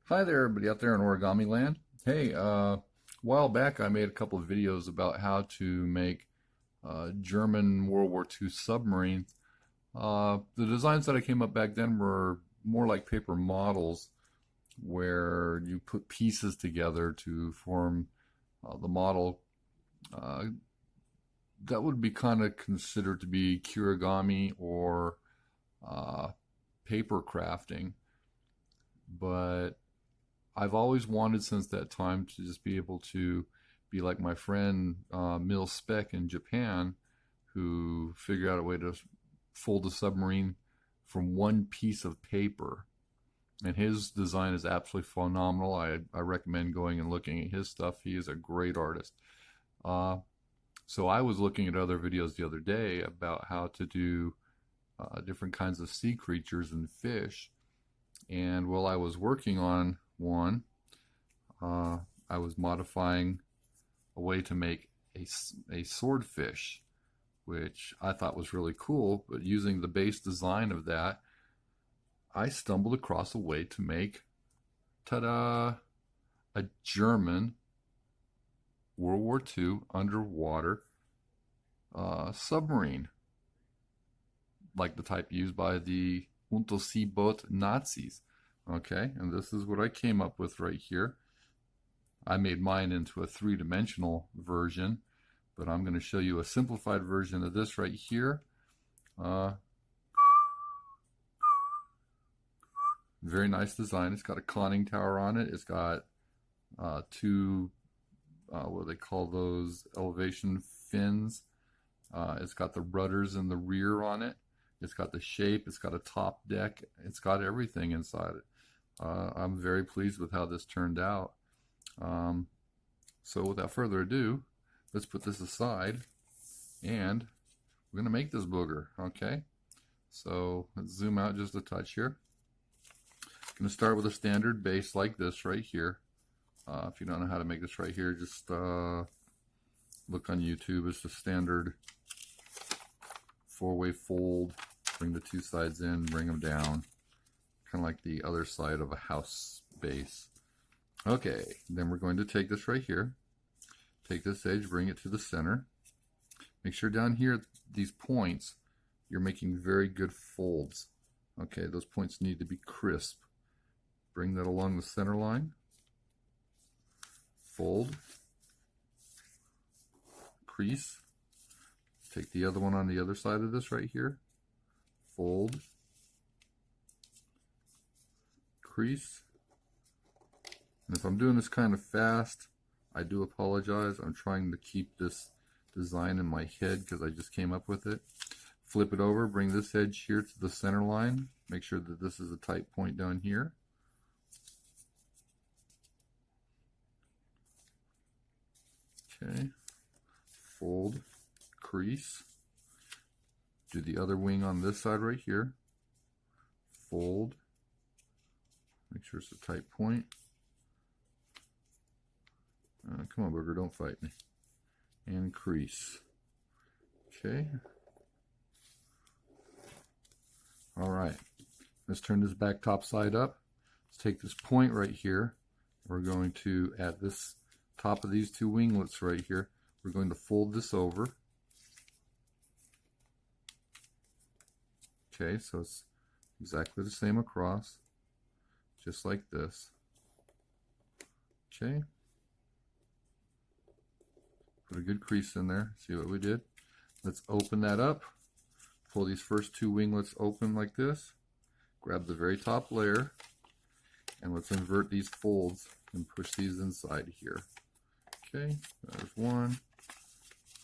Hi there, everybody out there in Origami land. Hey, a while back I made a couple of videos about how to make German World War II submarines. The designs that I came up back then were more like paper models where you put pieces together to form the model. Uh, that would be kind of considered to be Origami or uh, paper crafting, but I've always wanted since that time to just be able to be like my friend Mil Speck in Japan, who figured out a way to fold a submarine from one piece of paper. And his design is absolutely phenomenal. I recommend going and looking at his stuff. He is a great artist. Uh, so I was looking at other videos the other day about how to do different kinds of sea creatures and fish. And while I was working on one, uh, I was modifying a way to make a swordfish, which I thought was really cool. But using the base design of that, I stumbled across a way to make, ta-da, a German World War II underwater submarine, like the type used by the Unterseeboot Nazis. Okay, and this is what I came up with right here. I made mine into a three-dimensional version, but I'm going to show you a simplified version of this right here. Very nice design. It's got a conning tower on it. It's got two, what do they call those, elevation fins. It's got the rudders in the rear on it. It's got the shape. It's got a top deck. It's got everything inside it. I'm very pleased with how this turned out. So without further ado, let's put this aside and we're going to make this booger. Okay, so let's zoom out just a touch here. I'm going to start with a standard base like this right here. If you don't know how to make this right here, just look on YouTube. It's the standard four-way fold. Bring the two sides in, bring them down. Kind of like the other side of a house base. Okay, then we're going to take this right here. Take this edge, bring it to the center. Make sure down here, these points, you're making very good folds. Okay, those points need to be crisp. Bring that along the center line. Fold. Crease. Take the other one on the other side of this right here. Fold. Crease. And if I'm doing this kind of fast, I do apologize. I'm trying to keep this design in my head because I just came up with it. Flip it over, bring this edge here to the center line. Make sure that this is a tight point down here. Okay. Fold, crease. Do the other wing on this side right here. Fold. Make sure it's a tight point. Come on, booger, don't fight me. And crease. Okay. All right. Let's turn this back top side up. Let's take this point right here. We're going to, at this top of these two winglets right here, we're going to fold this over. Okay, so it's exactly the same across, just like this. Okay. Put a good crease in there. See what we did? Let's open that up. Pull these first two winglets open like this. Grab the very top layer, and let's invert these folds and push these inside here. Okay, there's one.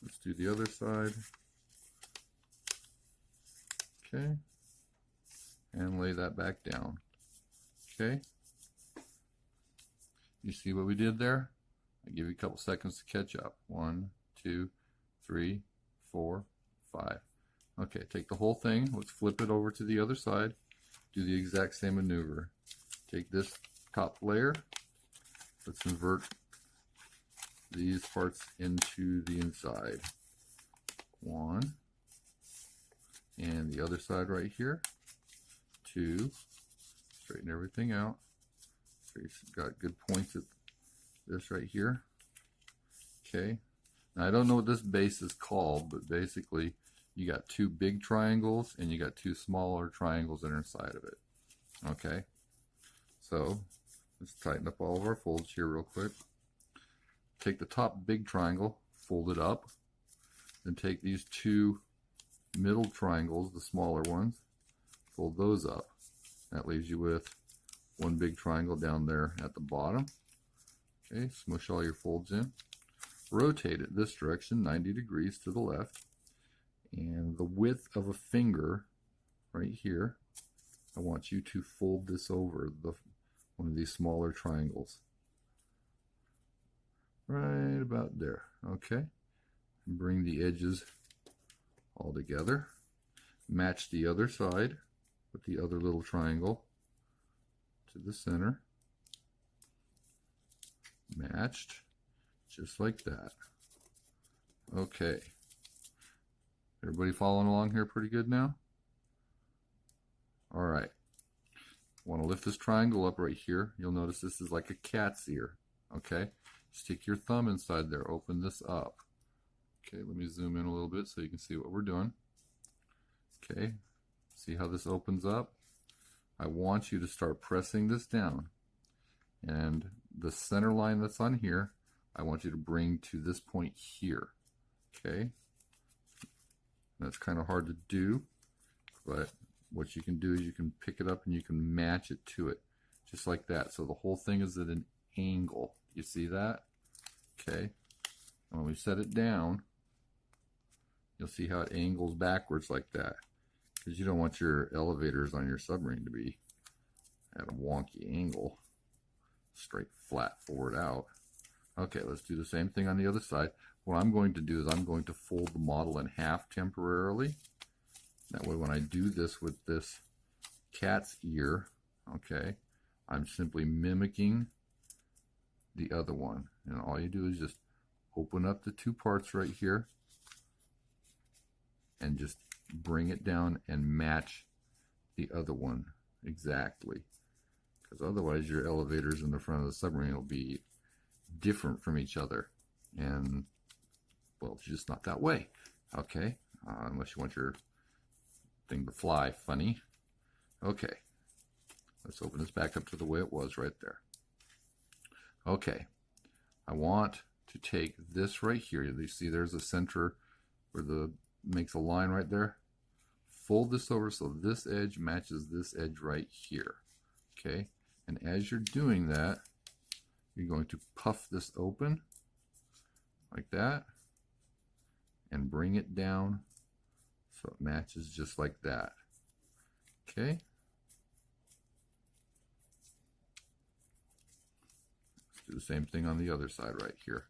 Let's do the other side. Okay, and lay that back down. Okay, you see what we did there? I give you a couple seconds to catch up. 1, 2, 3, 4, 5. Okay, take the whole thing. Let's flip it over to the other side. Do the exact same maneuver. Take this top layer. Let's invert these parts into the inside. 1. And the other side right here. 2. Straighten everything out. So you've got good points at this right here. Okay. Now I don't know what this base is called, but basically you got two big triangles and you got two smaller triangles that are inside of it. Okay. So let's tighten up all of our folds here real quick. Take the top big triangle, fold it up, then take these two middle triangles, the smaller ones, fold those up. That leaves you with one big triangle down there at the bottom. Okay, smush all your folds in. Rotate it this direction, 90 degrees to the left. And the width of a finger right here, I want you to fold this over one of these smaller triangles. Right about there. Okay. And bring the edges all together. Match the other side with the other little triangle to the center. Matched, just like that. Okay. Everybody following along here pretty good now? All right. Want to lift this triangle up right here. You'll notice this is like a cat's ear. Okay. Stick your thumb inside there. Open this up. Okay, let me zoom in a little bit so you can see what we're doing. Okay, see how this opens up? I want you to start pressing this down. And the center line that's on here, I want you to bring to this point here. Okay, that's kind of hard to do, but what you can do is you can pick it up and you can match it to it, just like that. So the whole thing is at an angle. You see that? Okay. When we set it down, you'll see how it angles backwards like that, because you don't want your elevators on your submarine to be at a wonky angle, straight flat forward out. Okay, let's do the same thing on the other side. What I'm going to do is I'm going to fold the model in half temporarily. That way when I do this with this cat's ear, okay, I'm simply mimicking the other one. And all you do is just open up the two parts right here and just bring it down and match the other one exactly. Because otherwise your elevators in the front of the submarine will be different from each other. And, well, it's just not that way. Okay, unless you want your thing to fly funny. Okay, let's open this back up to the way it was right there. Okay, I want to take this right here. You see there's a center where the makes a line right there. Fold this over so this edge matches this edge right here. Okay, and as you're doing that, you're going to puff this open like that and bring it down so it matches just like that. Okay. Let's do the same thing on the other side right here.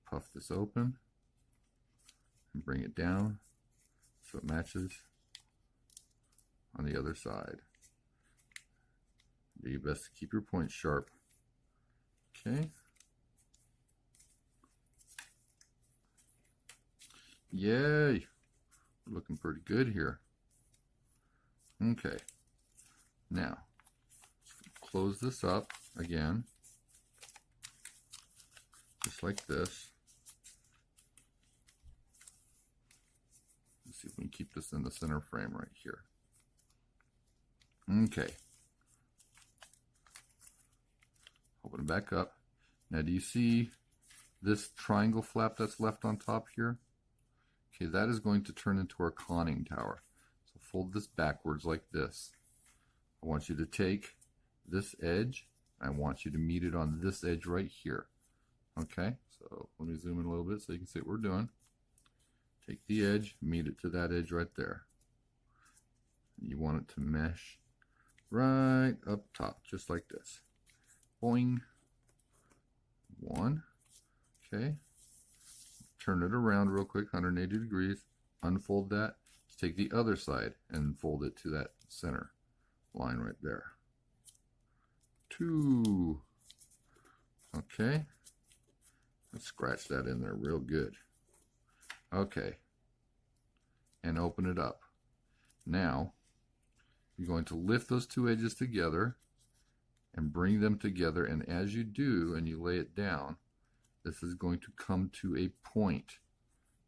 Puff this open and bring it down so it matches on the other side. Do your best to keep your points sharp. Okay. Yay! We're looking pretty good here. Okay. Now, close this up again, just like this. Let's see if we can keep this in the center frame right here. Okay. Open it back up. Now, do you see this triangle flap that's left on top here? Okay, that is going to turn into our conning tower. So fold this backwards like this. I want you to take this edge. I want you to meet it on this edge right here. Okay, so let me zoom in a little bit so you can see what we're doing. Take the edge, meet it to that edge right there. You want it to mesh right up top, just like this. Boing. One. Okay. Turn it around real quick, 180 degrees. Unfold that. Take the other side and fold it to that center line right there. Two. Okay. Let's scratch that in there real good. Okay. And open it up. Now, You're going to lift those two edges together and bring them together, and as you do and you lay it down, this is going to come to a point.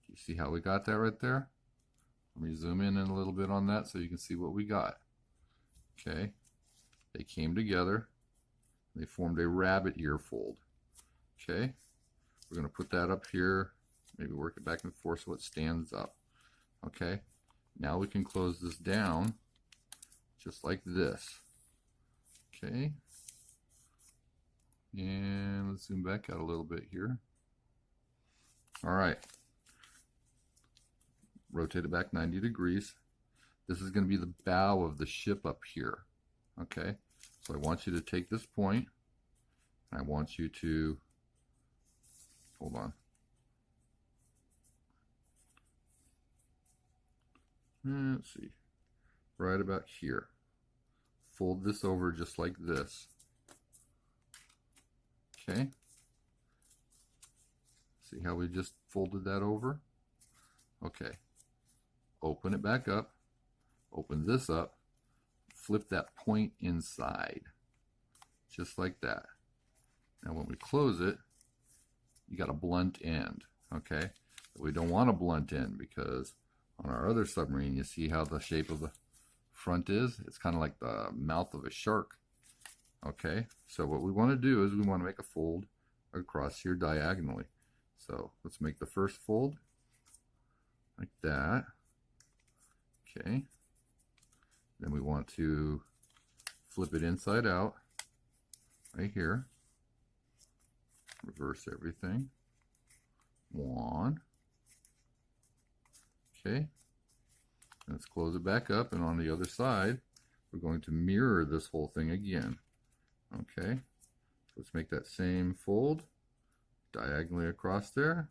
You see how we got that right there? Let me zoom in a little bit on that so you can see what we got. Okay, they came together, they formed a rabbit ear fold. Okay, we're going to put that up here, maybe work it back and forth so it stands up. Okay, now we can close this down just like this. Okay, and let's zoom back out a little bit here. All right, rotate it back 90 degrees. This is going to be the bow of the ship up here. Okay, so I want you to take this point, and I want you to, hold on. Let's see, right about here. Fold this over just like this. Okay, see how we just folded that over? Okay, open it back up, open this up, flip that point inside, just like that. Now when we close it, you got a blunt end, okay? But we don't want a blunt end because on our other submarine, you see how the shape of the front is? It's kind of like the mouth of a shark, okay? So what we want to do is we want to make a fold across here diagonally. So let's make the first fold like that, okay? Then we want to flip it inside out right here. Reverse everything. One. Okay. Let's close it back up, and on the other side, we're going to mirror this whole thing again. Okay. Let's make that same fold diagonally across there.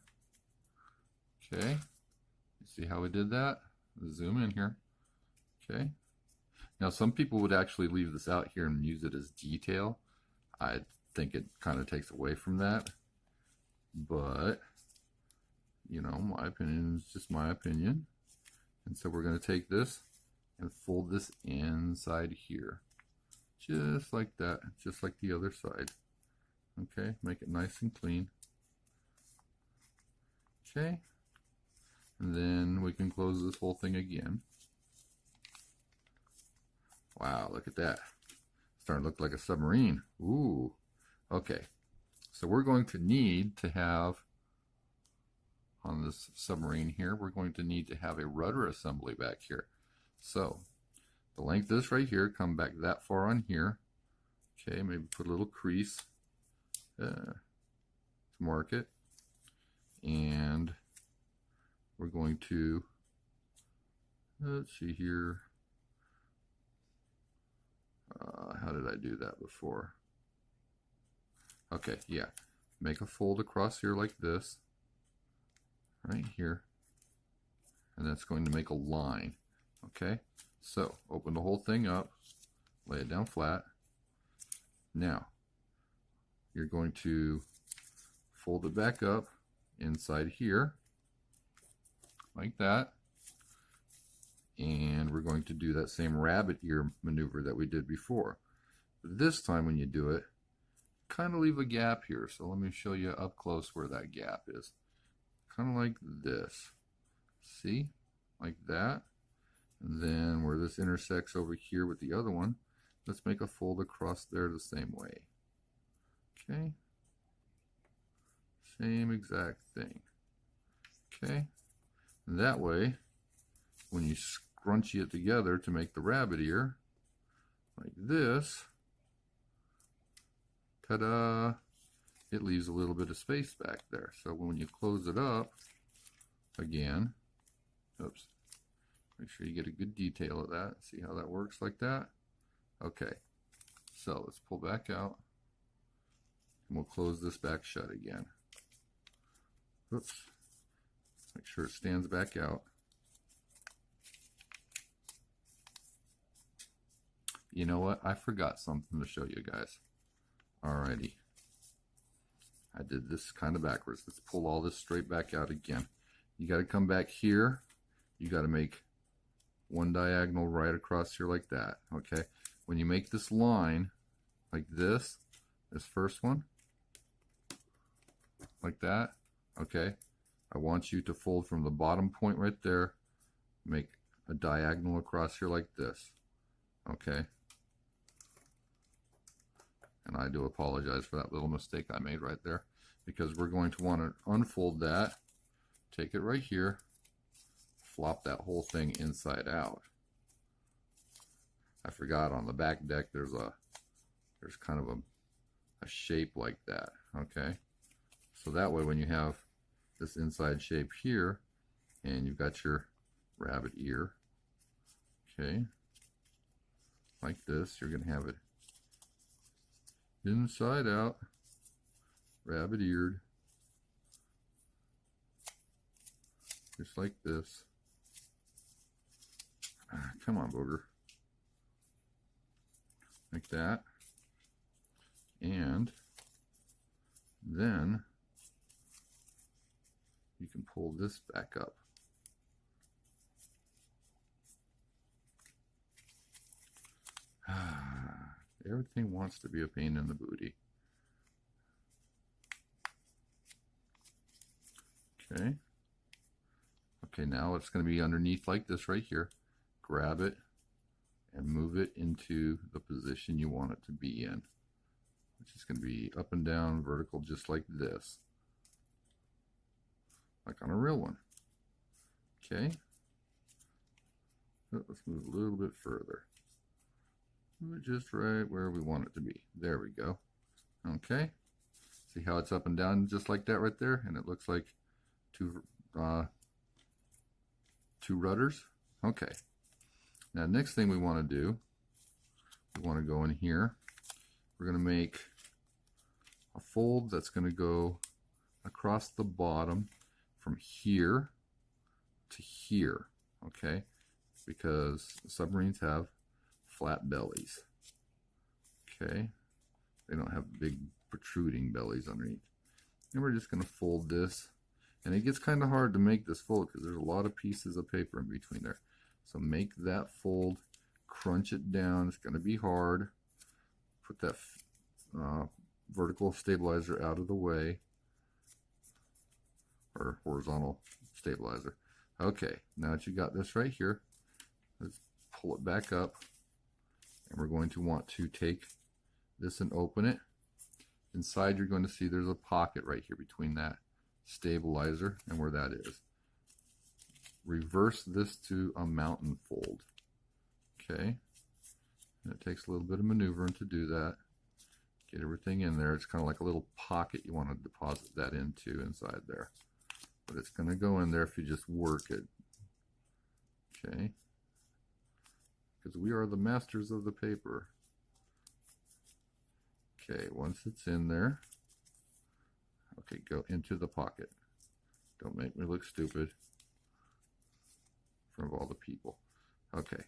Okay. You see how we did that? Let's zoom in here. Okay. Now some people would actually leave this out here and use it as detail. I think it kind of takes away from that, but you know, my opinion is just my opinion. And so we're going to take this and fold this inside here, just like that, just like the other side. Okay, make it nice and clean. Okay, and then we can close this whole thing again. Wow, look at that. Starting to look like a submarine. Ooh. Okay, so we're going to need to have, on this submarine here, we're going to need to have a rudder assembly back here. So the length of this right here, come back that far on here. Okay, maybe put a little crease to mark it. And we're going to, let's see here. How did I do that before? Okay, yeah. Make a fold across here like this, right here, and that's going to make a line. Okay, so open the whole thing up, lay it down flat. Now, you're going to fold it back up inside here, like that. And we're going to do that same rabbit ear maneuver that we did before. But this time when you do it, kind of leave a gap here. So let me show you up close where that gap is. Kind of like this. See? Like that. And then where this intersects over here with the other one, let's make a fold across there the same way. Okay? Same exact thing. Okay? And that way, when you scrunchie it together to make the rabbit ear, like this, ta-da, it leaves a little bit of space back there. So when you close it up again, oops, make sure you get a good detail of that. See how that works like that? Okay, so let's pull back out, and we'll close this back shut again. Oops, make sure it stands back out. You know what? I forgot something to show you guys. Alrighty. I did this kind of backwards. Let's pull all this straight back out again. You got to come back here. You got to make one diagonal right across here like that. Okay, when you make this line like this first one, like that, okay, I want you to fold from the bottom point right there, make a diagonal across here like this. Okay, and I do apologize for that little mistake I made right there, because we're going to want to unfold that, take it right here, flop that whole thing inside out. I forgot on the back deck there's kind of a shape like that. Okay, so that way when you have this inside shape here and you've got your rabbit ear, okay, like this, you're going to have it inside out, rabbit eared, just like this. Come on, booger. Like that. And then you can pull this back up. Everything wants to be a pain in the booty. Okay. Okay, now it's going to be underneath like this right here. Grab it and move it into the position you want it to be in, which is going to be up and down, vertical, just like this, like on a real one. Okay. Let's move a little bit further. Move it just right where we want it to be. There we go. Okay. See how it's up and down just like that right there? And it looks like two rudders. Okay. Now, next thing we want to do, we want to go in here. We're going to make a fold that's going to go across the bottom from here to here. Okay. Because submarines have flat bellies. Okay, they don't have big protruding bellies underneath. And we're just going to fold this, and it gets kind of hard to make this fold because there's a lot of pieces of paper in between there. So make that fold, crunch it down. It's going to be hard. Put that vertical stabilizer out of the way, or horizontal stabilizer. Okay, now that you got this right here, let's pull it back up. And we're going to want to take this and open it. Inside, you're going to see there's a pocket right here between that stabilizer and where that is. Reverse this to a mountain fold. Okay. And it takes a little bit of maneuvering to do that. Get everything in there. It's kind of like a little pocket you want to deposit that into inside there. But it's going to go in there if you just work it. Okay. Because we are the masters of the paper. Okay, once it's in there, okay, go into the pocket. Don't make me look stupid in front of all the people. Okay,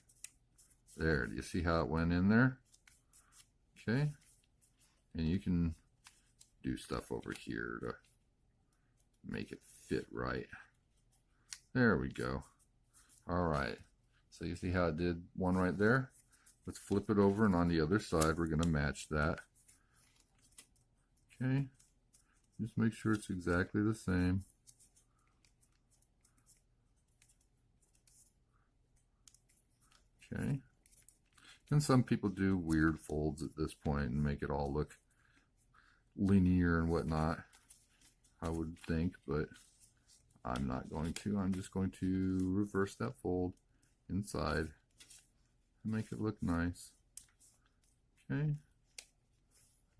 there, do you see how it went in there? Okay, and you can do stuff over here to make it fit right. There we go. All right. So you see how it did one right there? Let's flip it over, and on the other side we're going to match that. Okay, just make sure it's exactly the same. Okay, and some people do weird folds at this point and make it all look linear and whatnot, I would think, but I'm not going to. I'm just going to reverse that fold inside and make it look nice. Okay,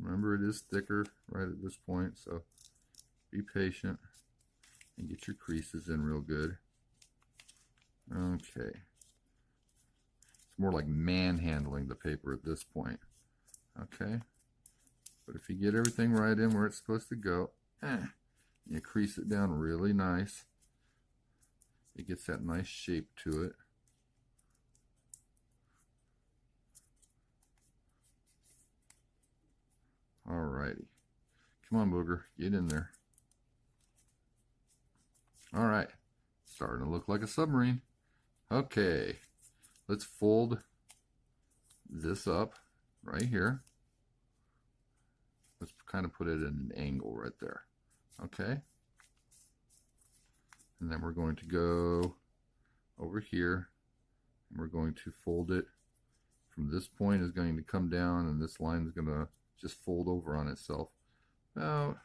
remember it is thicker right at this point, so be patient and get your creases in real good. Okay, it's more like manhandling the paper at this point. Okay, but if you get everything right in where it's supposed to go, you crease it down really nice, it gets that nice shape to it. Alrighty. Come on, booger. Get in there. Alright. Starting to look like a submarine. Okay. let's fold this up right here. Let's kind of put it at an angle right there. Okay. And then we're going to go over here and we're going to fold it from this point is going to come down, and this line is going to just fold over on itself about,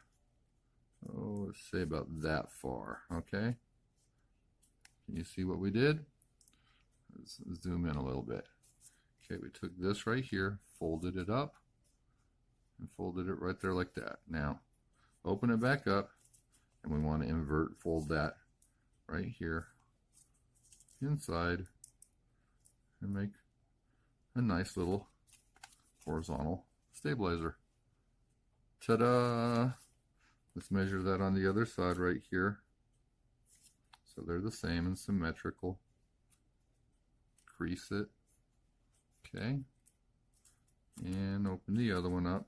let's say about that far. Okay. Can you see what we did? Let's zoom in a little bit. Okay, we took this right here, folded it up, and folded it right there like that. Now, open it back up, and we want to invert, fold that right here inside, and make a nice little horizontal stabilizer. Ta-da! Let's measure that on the other side right here. So they're the same and symmetrical. Crease it. Okay. And open the other one up.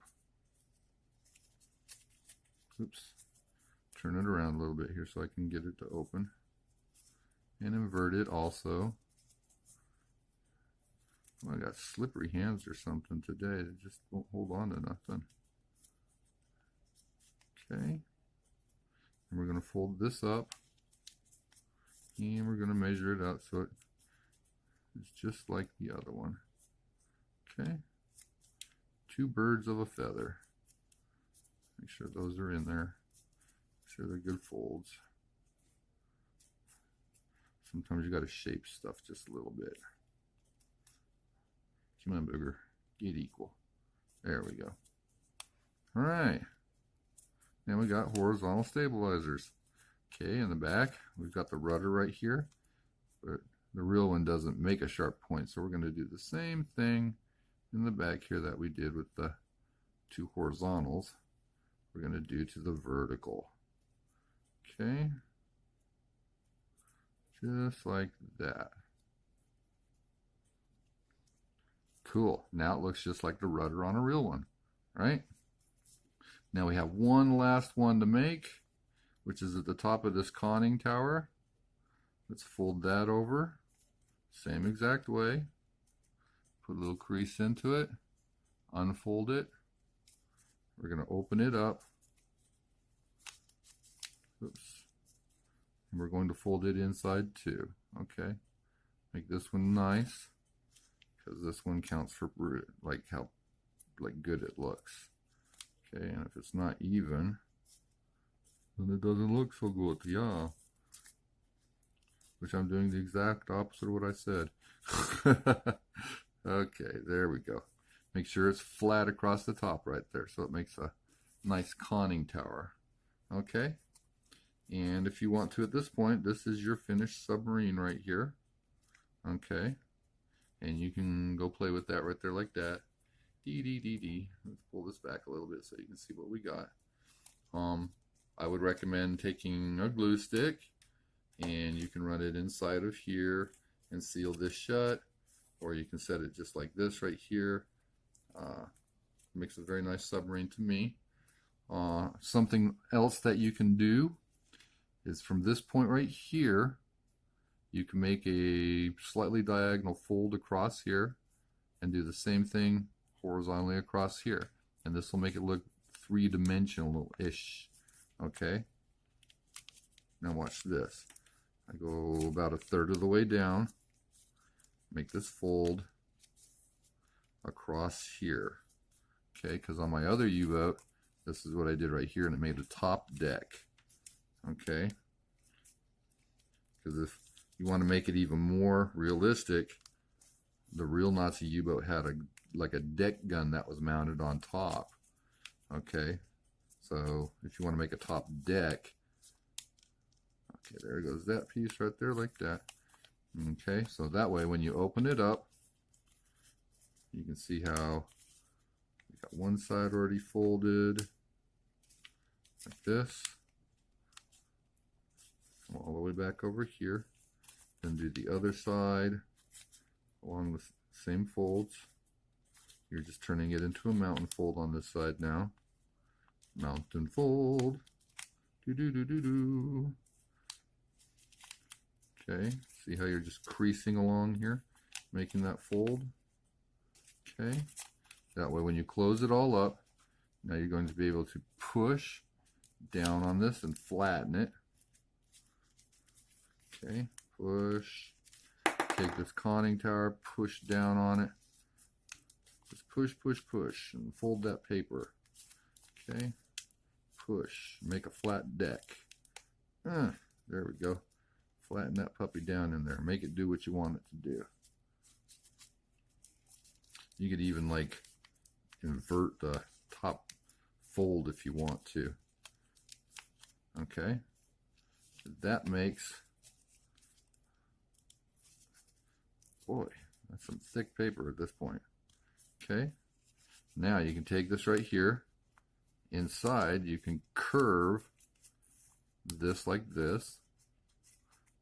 Oops. Turn it around a little bit here so I can get it to open. And invert it also. Well, I got slippery hands or something today. They just won't hold on to nothing. Okay. And we're going to fold this up. And we're going to measure it out so it's just like the other one. Okay. Two birds of a feather. Make sure those are in there. Make sure they're good folds. Sometimes you got to shape stuff just a little bit. Come on, booger. Get equal. There we go. All right. Now we got horizontal stabilizers. Okay, in the back, we've got the rudder right here, but the real one doesn't make a sharp point, so we're going to do the same thing in the back here that we did with the two horizontals. We're going to do to the vertical. Okay, just like that. Cool. Now it looks just like the rudder on a real one, right? Now we have one last one to make, which is at the top of this conning tower. Let's fold that over, same exact way. Put a little crease into it, unfold it. We're going to open it up. Oops. And we're going to fold it inside too. Okay. Make this one nice, because this one counts for like how good it looks. Okay, and if it's not even, then it doesn't look so good, yeah. Which I'm doing the exact opposite of what I said. Okay, there we go. Make sure it's flat across the top right there, so it makes a nice conning tower. Okay, and if you want to at this point, this is your finished submarine right here. Okay, and you can go play with that right there like that. Let's pull this back a little bit so you can see what we got. I would recommend taking a glue stick, and you can run it inside of here and seal this shut, or you can set it just like this right here. Makes a very nice submarine to me. Something else that you can do is from this point right here, you can make a slightly diagonal fold across here and do the same thing horizontally across here, and this will make it look three-dimensional-ish. Okay, now watch this. I go about 1/3 of the way down, make this fold across here. Okay, because on my other U-boat, this is what I did right here, and it made a top deck. Okay, because if you want to make it even more realistic, the real Nazi U-boat had like a deck gun that was mounted on top. Okay, so if you want to make a top deck, okay, there goes that piece right there like that. Okay, so that way when you open it up, you can see how we got one side already folded like this. Come all the way back over here, then do the other side along the same folds. You're just turning it into a mountain fold on this side now. Mountain fold. Do. Okay, see how you're just creasing along here? making that fold. Okay, that way when you close it all up, now you're going to be able to push down on this and flatten it. Okay, push. Take this conning tower, push down on it. Just push, push, push, and fold that paper. Okay, push. Make a flat deck. There we go. Flatten that puppy down in there. Make it do what you want it to do. You could even like invert the top fold if you want to. Okay, that makes, boy, that's some thick paper at this point. Okay, now you can take this right here. Inside, you can curve this like this.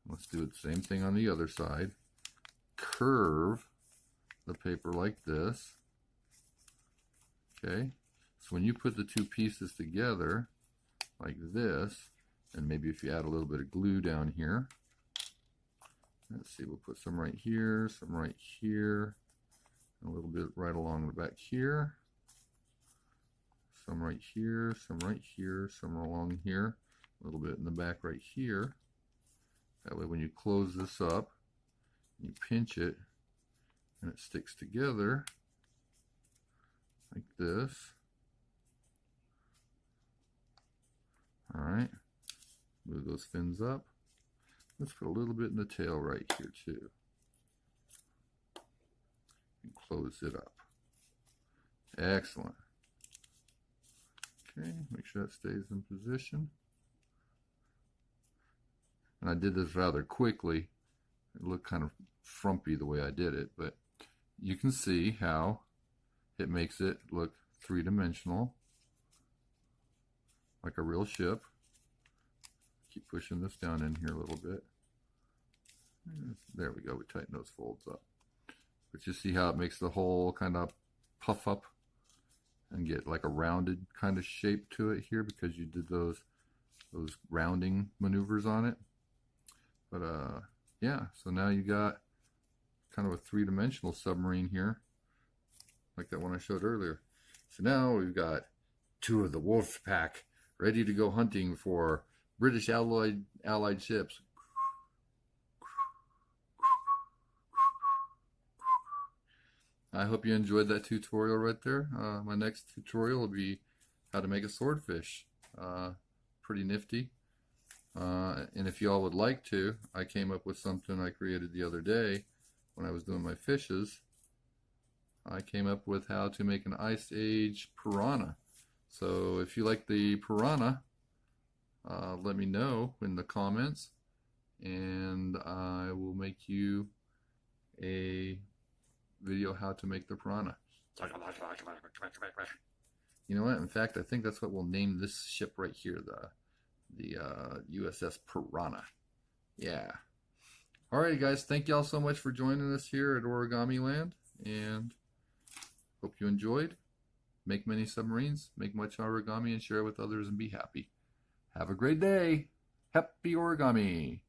Let's do the same thing on the other side. Curve the paper like this. Okay, so when you put the two pieces together like this, and maybe if you add a little bit of glue down here, let's see, we'll put some right here, some right here, a little bit right along the back here, some right here, some right here, some along here, a little bit in the back right here. That way when you close this up, you pinch it and it sticks together like this. All right, move those fins up. Let's put a little bit in the tail right here too. And close it up. Excellent. Okay, make sure that stays in position. And I did this rather quickly. It looked kind of frumpy the way I did it, but you can see how it makes it look three-dimensional, like a real ship. Keep pushing this down in here a little bit. There we go, we tighten those folds up. But you see how it makes the whole kind of puff up and get like a rounded kind of shape to it here because you did those rounding maneuvers on it. But yeah, so now you got kind of a three-dimensional submarine here, like that one I showed earlier. So now we've got two of the wolf pack ready to go hunting for British allied ships. I hope you enjoyed that tutorial right there. My next tutorial will be how to make a swordfish. Pretty nifty. And if y'all would like to, I came up with something I created the other day when I was doing my fishes. I came up with how to make an Ice Age piranha. So if you like the piranha, let me know in the comments, and I will make you a video how to make the piranha. You know what? In fact, I think that's what we'll name this ship right here, the USS Piranha. Yeah. Alrighty, guys. Thank y'all so much for joining us here at Origami Land, and hope you enjoyed. Make many submarines, make much origami, and share it with others, and be happy. Have a great day. Happy origami.